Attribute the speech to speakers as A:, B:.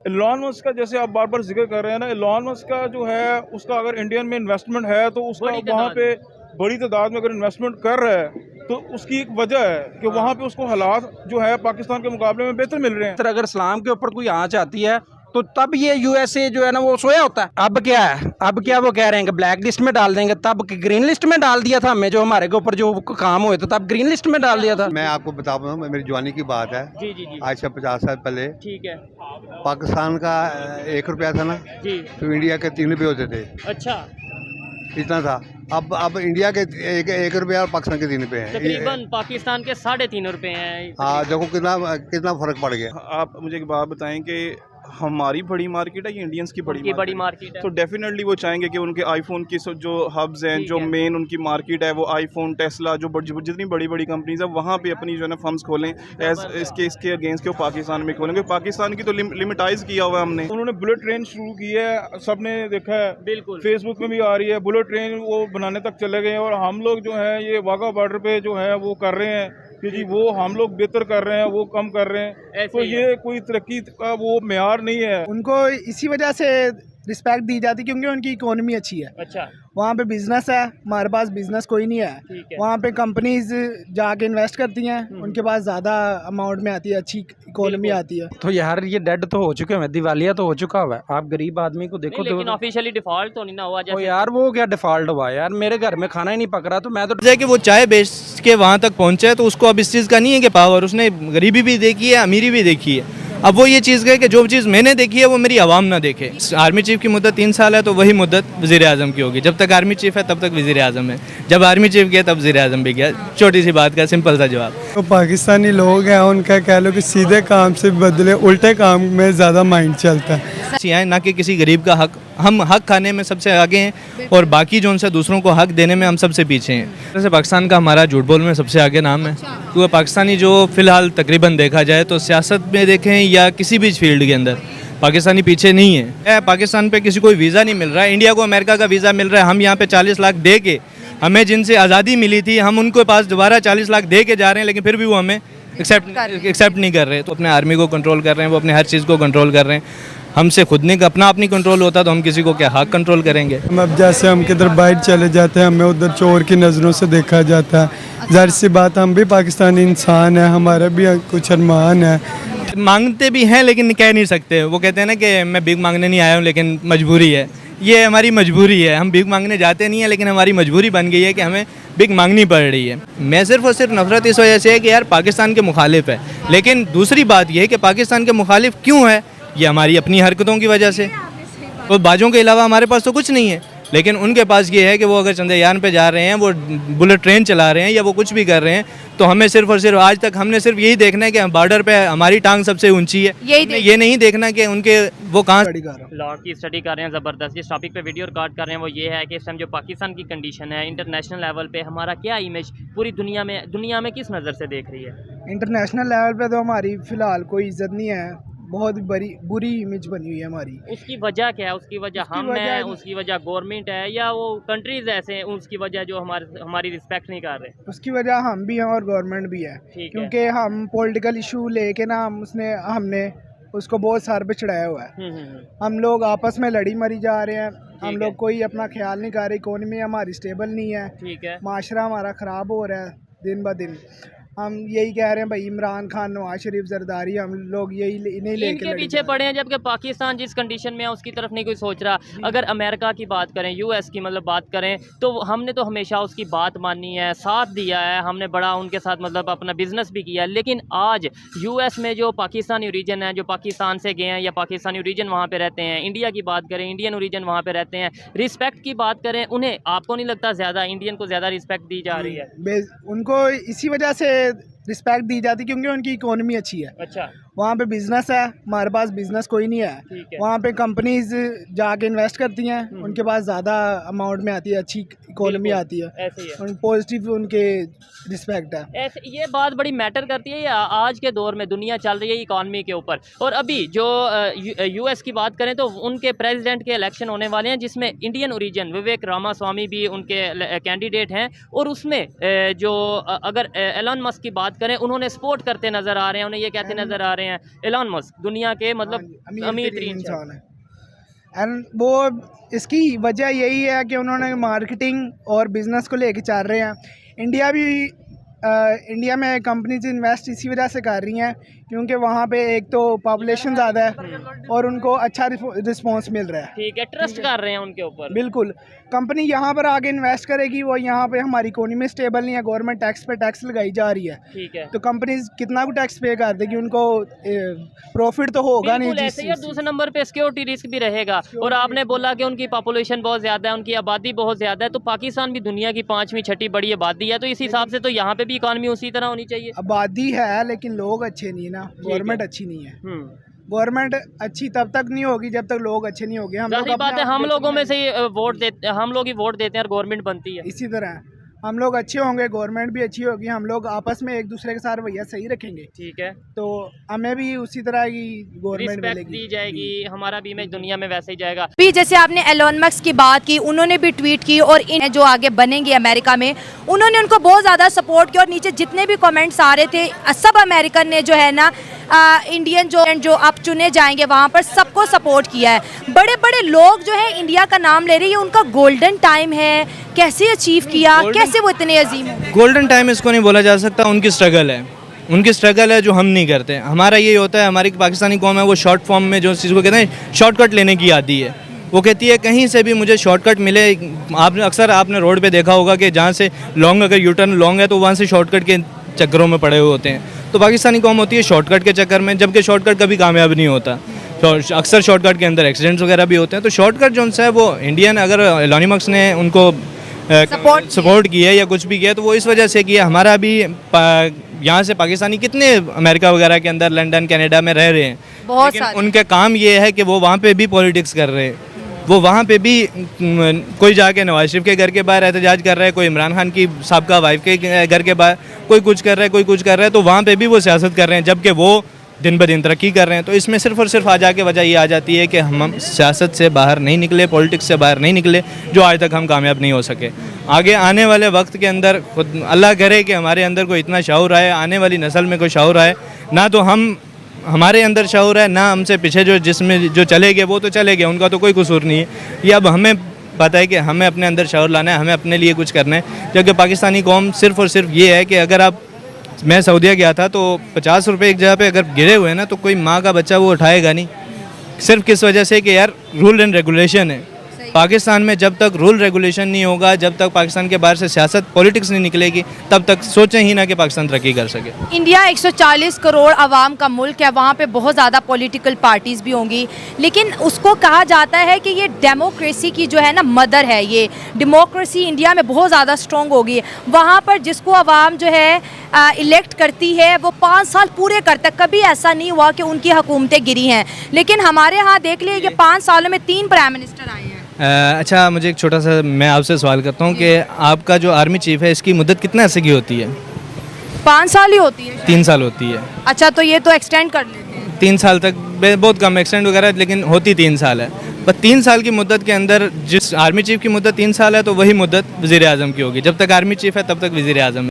A: Elon Musk का जैसे आप बार बार जिक्र कर रहे हैं ना, एलोन मस्क का जो है उसका अगर इंडियन में इन्वेस्टमेंट है तो उसका वहाँ पे बड़ी तादाद में अगर इन्वेस्टमेंट कर रहा है तो उसकी एक वजह है कि वहाँ पे उसको हालात जो है पाकिस्तान के मुकाबले में बेहतर मिल रहे हैं।
B: अगर इस्लाम के ऊपर कोई आँच आती है तो तब ये यूएसए जो है ना वो सोया होता है। अब क्या है, अब क्या वो कह रहे हैं कि ब्लैक लिस्ट में डाल देंगे, तब ग्रीन लिस्ट में डाल दिया था हमें, जो हमारे के ऊपर जो काम हुए थे तब ग्रीन लिस्ट में डाल दिया था।
C: मैं आपको बता दूँ, मेरी जवानी की बात है
D: जी जी जी।
C: आज से 50 साल पहले।
D: ठीक है।
C: पाकिस्तान का 1 रुपया था ना,
D: जी।
C: तो इंडिया के 3 रुपये होते थे,
D: अच्छा।
C: इतना था। अब इंडिया के एक रुपया और पाकिस्तान के 3 रुपये हैं।
D: तकरीबन पाकिस्तान के 3.5 रुपए हैं।
C: हाँ, देखो कितना फर्क पड़ गया।
A: आप मुझे एक बात बताएं कि हमारी बड़ी मार्केट है या इंडियंस की बड़ी
D: मार्केट है।
A: तो डेफिनेटली वो चाहेंगे कि उनके आईफोन की जो हब्स हैं, जो मेन उनकी मार्केट है वो आईफोन, टेस्ला, जो जितनी बड़ी बड़ी कंपनीज है वहाँ पे अपनी जो है ना फर्म्स खोलें एज इसके अगेंस्ट के पाकिस्तान में खोलेंगे। पाकिस्तान की तो लिमिटाइज किया हुआ है हमने। उन्होंने बुलेट ट्रेन शुरू की है, सबने देखा है,
D: बिल्कुल
A: फेसबुक में भी आ रही है। बुलेट ट्रेन वो बनाने तक चले गए और हम लोग जो है ये वाघा बॉर्डर पे जो है वो कर रहे हैं कि जी वो हम लोग बेहतर कर रहे हैं, वो कम कर रहे हैं। तो ये कोई तरक्की का वो मेयार नहीं है।
E: उनको इसी वजह से रिस्पेक्ट दी जाती क्योंकि उनकी इकोनॉमी अच्छी है।
D: अच्छा।
E: वहाँ पे बिजनेस है, हमारे पास बिजनेस कोई नहीं है। वहाँ पे कंपनीज जाके इन्वेस्ट करती हैं, उनके पास ज़्यादा अमाउंट में आती है, अच्छी इकोनॉमी आती है।
B: तो यार ये डेड तो हो चुके हैं, दिवालिया तो हो चुका हुआ है। आप गरीब आदमी को देखो
D: लेकिन ऑफिशियली डिफॉल्ट तो नहीं ना हुआ जैसे।
B: यार वो क्या डिफॉल्ट हुआ यार, मेरे घर में खाना ही नहीं पक रहा, तो मैं तो
F: कि वो चाय बेच के वहाँ तक पहुँचा है, तो उसको अब इस चीज़ का नहीं है कि पावर, उसने गरीबी भी देखी है, अमीरी भी देखी है। अब वो ये चीज़ है कि जो चीज़ मैंने देखी है वो मेरी आवाम ना देखे। आर्मी चीफ की मुद्दत 3 साल है, तो वही मुद्दत वज़ीर आज़म की होगी। जब तक आर्मी चीफ है तब तक वज़ीर आज़म है, जब आर्मी चीफ गया तब वज़ीर आज़म भी गया। छोटी सी बात का सिंपल सा जवाब।
G: तो पाकिस्तानी लोग हैं, उनका कह लो कि सीधे काम से बदले उल्टे काम में ज़्यादा माइंड चलता है,
F: ना कि किसी गरीब का हक। हम हक खाने में सबसे आगे हैं और बाकी जो उनसे दूसरों को हक देने में हम सबसे पीछे हैं। जैसे पाकिस्तान का हमारा झूठ बोल में सबसे आगे नाम है, तो पाकिस्तानी जो फ़िलहाल तकरीबन देखा जाए तो सियासत में देखें या किसी भी फील्ड के अंदर पाकिस्तानी पीछे नहीं है। पाकिस्तान पे किसी को वीज़ा नहीं मिल रहा है, इंडिया को अमेरिका का वीज़ा मिल रहा है। हम यहाँ पे 40 लाख दे के, हमें जिनसे आज़ादी मिली थी हम उनके पास दोबारा 40 लाख दे के जा रहे हैं, लेकिन फिर भी वो हमें एक्सेप्ट नहीं कर रहे। तो अपने आर्मी को कंट्रोल कर रहे हैं, वो अपने हर चीज़ को कंट्रोल कर रहे हैं। हमसे खुद नहीं अपनी कंट्रोल होता तो हम किसी को क्या हक कंट्रोल करेंगे।
G: अब जैसे हम किधर बाहर चले जाते हैं, हमें उधर चोर की नज़रों से देखा जाता है। जाहिर सी बात, हम भी पाकिस्तानी इंसान हैं, हमारे भी कुछ अरमान है।
F: मांगते भी हैं लेकिन कह नहीं सकते। वो कहते हैं ना कि मैं भीख मांगने नहीं आया हूँ लेकिन मजबूरी है। ये हमारी मजबूरी है, हम भीख मांगने जाते नहीं हैं लेकिन हमारी मजबूरी बन गई है कि हमें भीख मांगनी पड़ रही है। मैं सिर्फ और सिर्फ नफरत इस वजह से है कि यार पाकिस्तान के मुखालिफ है। लेकिन दूसरी बात यह है कि पाकिस्तान के मुखालिफ क्यों है, ये हमारी अपनी हरकतों की वजह से। तो बाजों के अलावा हमारे पास तो कुछ नहीं है, लेकिन उनके पास ये है कि वो अगर चंद्रयान पे जा रहे हैं, वो बुलेट ट्रेन चला रहे हैं या वो कुछ भी कर रहे हैं, तो हमें सिर्फ और सिर्फ आज तक हमने सिर्फ यही देखना है कि बॉर्डर पे हमारी टांग सबसे ऊंची है। ये नहीं देखना कि उनके वो कहाँ
D: लॉ की स्टडी कर रहे हैं ज़बरदस्त। जिस टॉपिक पे वीडियो रिकॉर्ड कर रहे हैं वो ये है कि इस टाइम जो पाकिस्तान की कंडीशन है इंटरनेशनल लेवल पे, हमारा क्या इमेज पूरी दुनिया में किस नज़र से देख रही है।
E: इंटरनेशनल लेवल पे तो हमारी फ़िलहाल कोई इज्जत नहीं है, बहुत बुरी इमेज बनी हुई है हमारी।
D: उसकी वजह क्या है? उसकी वजह हम है, उसकी वजह गवर्नमेंट है, या वो कंट्रीज ऐसे हैं उसकी वजह जो हमारी रिस्पेक्ट नहीं कर रहे?
E: उसकी वजह हम भी हैं और गवर्नमेंट भी है, क्योंकि हम पॉलिटिकल इशू लेके ना हमने उसको बहुत सार पे चढ़ाया हुआ है। हम लोग आपस में लड़ी मरी जा रहे हैं, हम लोग कोई अपना ख्याल नहीं कर रहे। इकोनॉमी हमारी स्टेबल नहीं है,
D: ठीक है,
E: माशरा हमारा ख़राब हो रहा है दिन ब दिन। हम यही कह रहे हैं भाई, इमरान खान, नवाज शरीफ, जरदारी, हम लोग यही नहीं लेके
D: इनके पीछे पड़े हैं, जबकि पाकिस्तान जिस कंडीशन में है उसकी तरफ नहीं कोई सोच रहा। अगर अमेरिका की बात करें, यूएस की मतलब बात करें, तो हमने तो हमेशा उसकी बात मानी है, साथ दिया है, हमने बड़ा उनके साथ मतलब अपना बिजनेस भी किया है। लेकिन आज यूएस में जो पाकिस्तानी ओरिजिन है, जो पाकिस्तान से गए हैं या पाकिस्तानी ओरिजिन वहाँ पर रहते हैं, इंडिया की बात करें, इंडियन ओरिजिन वहाँ पर रहते हैं, रिस्पेक्ट की बात करें, उन्हें आपको नहीं लगता ज़्यादा इंडियन को ज़्यादा रिस्पेक्ट दी जा रही है?
E: उनको इसी वजह से रिस्पेक्ट दी जाती क्योंकि उनकी इकोनॉमी अच्छी है।
D: अच्छा।
E: वहाँ पे बिजनेस है, हमारे पास बिजनेस कोई नहीं है। वहाँ पे कंपनीज जाके इन्वेस्ट करती हैं, उनके पास ज़्यादा अमाउंट में आती है, अच्छी इकोनॉमी आती है,
D: ऐसे ही है।
E: पॉजिटिव उनके रिस्पेक्ट है।
D: ऐसे ये बात बड़ी मैटर करती है। या आज के दौर में दुनिया चल रही है इकॉनमी के ऊपर, और अभी जो यूएस की बात करें तो उनके प्रेसिडेंट के इलेक्शन होने वाले हैं, जिसमें इंडियन ओरिजिन विवेक रामास्वामी भी उनके कैंडिडेट हैं। और उसमें जो अगर एलन मस्क की बात करें, उन्होंने सपोर्ट करते नज़र आ रहे हैं, उन्हें ये कहते नज़र आ रहे हैं एलन मस्क दुनिया के मतलब अमीर तरीन
E: इंसान है। एंड वो इसकी वजह यही है कि उन्होंने मार्केटिंग और बिजनेस को लेके चल रहे हैं। इंडिया में कंपनीज इन्वेस्ट इसी वजह से कर रही हैं क्योंकि वहाँ पे एक तो पॉपुलेशन ज़्यादा है और उनको अच्छा रिस्पॉन्स मिल रहा है।
D: ठीक है, ट्रस्ट कर रहे हैं उनके ऊपर।
E: बिल्कुल, कंपनी यहाँ पर आगे इन्वेस्ट करेगी, वो यहाँ पे हमारी इकोनॉमी स्टेबल नहीं है, गवर्नमेंट टैक्स पे टैक्स लगाई जा रही है।
D: ठीक है,
E: तो कंपनीज कितना को टैक्स पे कर देगी, उनको प्रॉफिट तो होगा नहीं।
D: ऐसे ही। और दूसरे नंबर पे सिक्योरिटी रिस्क भी रहेगा। और आपने बोला कि उनकी पॉपुलेशन बहुत ज़्यादा है, उनकी आबादी बहुत ज़्यादा है, तो पाकिस्तान भी दुनिया की 5वीं 6ठी बड़ी आबादी है, तो इस हिसाब से तो यहाँ पे भी इकॉनमी उसी तरह होनी चाहिए।
E: आबादी है लेकिन लोग अच्छे नहीं है ना, गवर्नमेंट अच्छी नहीं है। गवर्नमेंट अच्छी तब तक नहीं होगी जब तक लोग अच्छे नहीं होंगे। हम लोग
D: बात है, हम लोगों में से वोट देते, हम लोग ही वोट देते हैं और गवर्नमेंट बनती है।
E: इसी तरह हम लोग अच्छे होंगे, गवर्नमेंट भी अच्छी होगी, हम लोग आपस में एक दूसरे के साथ रवैया सही रखेंगे,
D: ठीक है,
E: तो हमें भी उसी तरह की गवर्नमेंट मिलेगी,
D: दी जाएगी, हमारा भी इमेज दुनिया में वैसे ही जाएगा।
H: भी जैसे आपने एलन मस्क की बात की, उन्होंने भी ट्वीट की और इन जो आगे बनेंगे अमेरिका में, उन्होंने उनको बहुत ज़्यादा सपोर्ट किया और नीचे जितने भी कमेंट्स आ रहे थे सब अमेरिकन ने जो है ना इंडियन जो अब चुने जाएंगे वहाँ पर सबको सपोर्ट किया है। बड़े बड़े लोग जो है इंडिया का नाम ले रहे हैं, ये उनका गोल्डन टाइम है, कैसे अचीव किया, कैसे वो इतने अजीम हो?
F: गोल्डन टाइम इसको नहीं बोला जा सकता, उनकी स्ट्रगल है, उनकी स्ट्रगल है जो हम नहीं करते। हमारा ये होता है, हमारी पाकिस्तानी कौम है वो शॉर्ट फॉर्म में जो चीज़ को कहते हैं शॉर्टकट लेने की आती है। वो कहती है कहीं से भी मुझे शॉर्टकट मिले। आपने रोड पे देखा होगा कि जहाँ से लॉन्ग अगर यू टर्न लॉन्ग है तो वहाँ से शॉर्टकट के चक्करों में पड़े हुए होते हैं। तो पाकिस्तानी कौम होती है शॉर्टकट के चक्कर में, जबकि शॉर्टकट कभी कामयाब नहीं होता। तो अक्सर शॉर्टकट के अंदर एक्सीडेंट्स वगैरह भी होते हैं। तो शॉर्टकट जो है वो इंडियन, अगर एलन मस्क ने उनको सपोर्ट किया या कुछ भी किया तो वो इस वजह से किया। हमारा भी यहाँ से पाकिस्तानी कितने अमेरिका वगैरह के अंदर, लंदन, कनाडा में रह रहे हैं,
H: बहुत
F: लेकिन उनका काम ये है कि वो वहाँ पे भी पॉलिटिक्स कर रहे हैं। वो वहाँ पे भी कोई जाके नवाज शरीफ के घर के बाहर एहतजाज कर रहा है, कोई इमरान खान की साहबका वाइफ के घर के बाहर कोई कुछ कर रहा है, कोई कुछ कर रहा है, तो वहाँ पे भी वो सियासत कर रहे हैं, जबकि वो दिन ब दिन तरक्की कर रहे हैं। तो इसमें सिर्फ और सिर्फ आ जाके वजह ये आ जाती है कि हम सियासत से बाहर नहीं निकले, पॉलिटिक्स से बाहर नहीं निकले, जो आज तक हम कामयाब नहीं हो सके। आगे आने वाले वक्त के अंदर खुद अल्लाह करे कि हमारे अंदर कोई इतना शऊर आए, आने वाली नस्ल में कोई शऊर आए, ना तो हमारे अंदर शऊर है, ना हमसे पीछे जिसमें जो चले गए वो तो चले गए, उनका तो कोई कसूर नहीं है। ये अब हमें पता है कि हमें अपने अंदर शऊर लाना है, हमें अपने लिए कुछ करना है। जबकि पाकिस्तानी कौम सिर्फ और सिर्फ ये है कि अगर मैं सऊदीया गया था तो 50 रुपये एक जगह पे अगर गिरे हुए हैं ना तो कोई माँ का बच्चा वो उठाएगा नहीं, सिर्फ किस वजह से कि यार रूल एंड रेगुलेशन है। पाकिस्तान में जब तक रूल रेगुलेशन नहीं होगा, जब तक पाकिस्तान के बाहर से सियासत पॉलिटिक्स नहीं निकलेगी, तब तक सोचें ही ना कि पाकिस्तान तरक्की कर सके।
H: इंडिया 140 करोड़ आवाम का मुल्क है, वहाँ पे बहुत ज़्यादा पॉलिटिकल पार्टीज़ भी होंगी, लेकिन उसको कहा जाता है कि ये डेमोक्रेसी की जो है ना मदर है। ये डेमोक्रेसी इंडिया में बहुत ज़्यादा स्ट्रॉन्ग होगी। वहाँ पर जिसको आवाम जो है इलेक्ट करती है वो 5 साल पूरे करता है। कभी ऐसा नहीं हुआ कि उनकी हुकूमतें गिरी हैं, लेकिन हमारे यहाँ देख लिए कि 5 सालों में 3 प्राइम मिनिस्टर आए हैं।
F: अच्छा, मुझे एक छोटा सा मैं आपसे सवाल करता हूँ कि आपका जो आर्मी चीफ है इसकी मुद्दत कितने अरसे की होती है?
H: 5 साल ही होती है।
F: 3 साल होती है।
H: अच्छा, तो ये तो एक्सटेंड कर लेते हैं
F: 3 साल तक, बहुत कम एक्सटेंड वगैरह, लेकिन होती 3 साल है। पर 3 साल की मुद्दत के अंदर जिस आर्मी चीफ की मुद्दत 3 साल है तो वही मुद्दत वज़ीर आज़म की होगी। जब तक आर्मी चीफ है तब तक वज़ीर आज़म